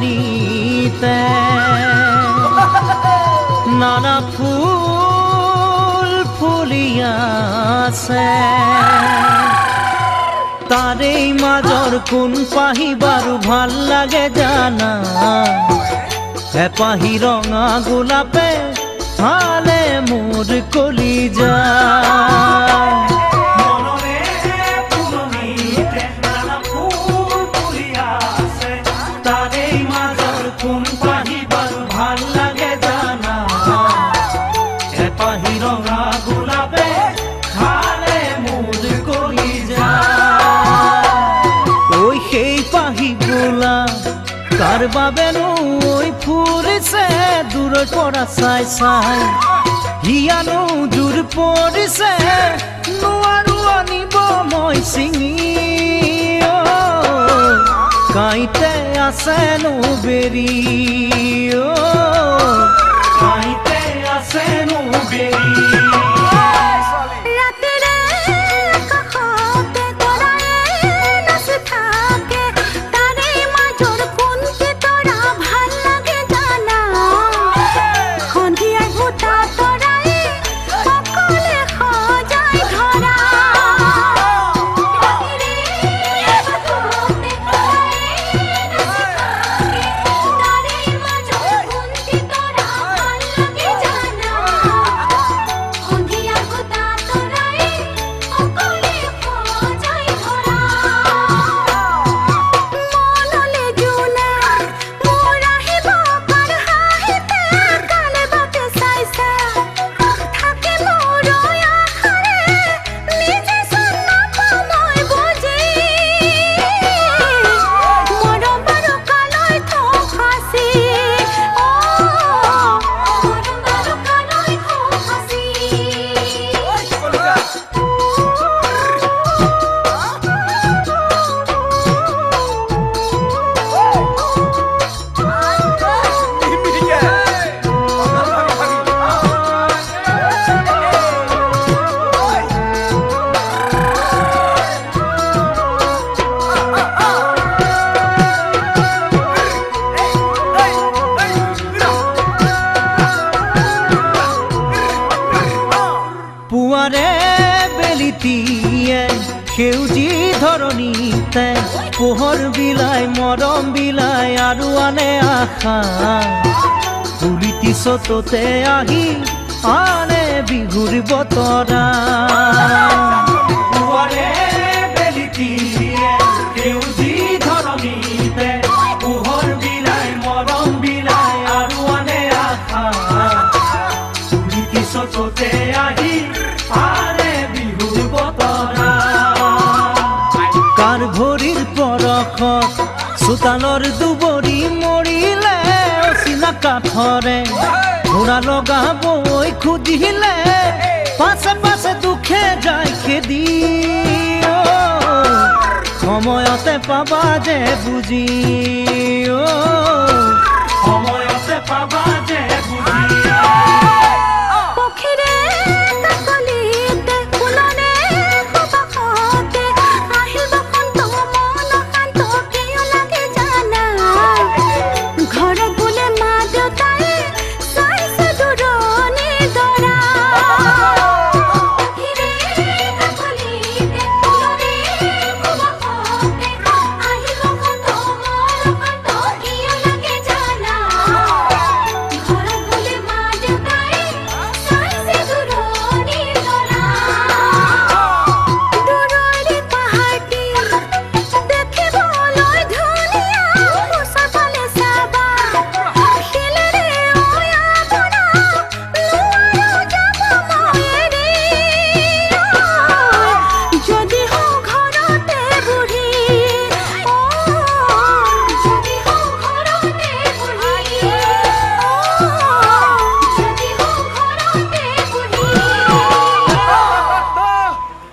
ধৰণীতে নানা ফুল ফুলি আছে তাৰে মাজৰ কোন পাহি বাৰু ভাল লাগে জানা এপাহি ৰঙা গোলাপে ভালে মোৰ কলিজা কাৰ বাবেনো ঐ ফুৰিছে দূৰৰ পৰা চাই চাই হিয়ানো জোৰ পৰিছে নোৱাৰো আনিব মই ছিঙি কাইতে আছেনো বেৰি কাইতে আছেনো বেৰি সেউজী ধৰণীতে পোহৰ বিলাই মৰম বিলাই আৰু আনে আশা ফুলিতি চততে আহি আনে বিহুৰ বতৰা সেউজী ধৰণীতে পোহৰ বিলাই মৰম বিলাই আৰু আনে আশা ফুলিতি চততে আহি ভৰিৰ পৰশত চোতালৰ দুবৰি মৰিলে অচিনা কাঠৰে ঘোঁৰা লগাবই খুজিলে পাছে পাছে দুখে যায় খেদি সময়তে পাবা যে বুজি সময়তে পাবা যে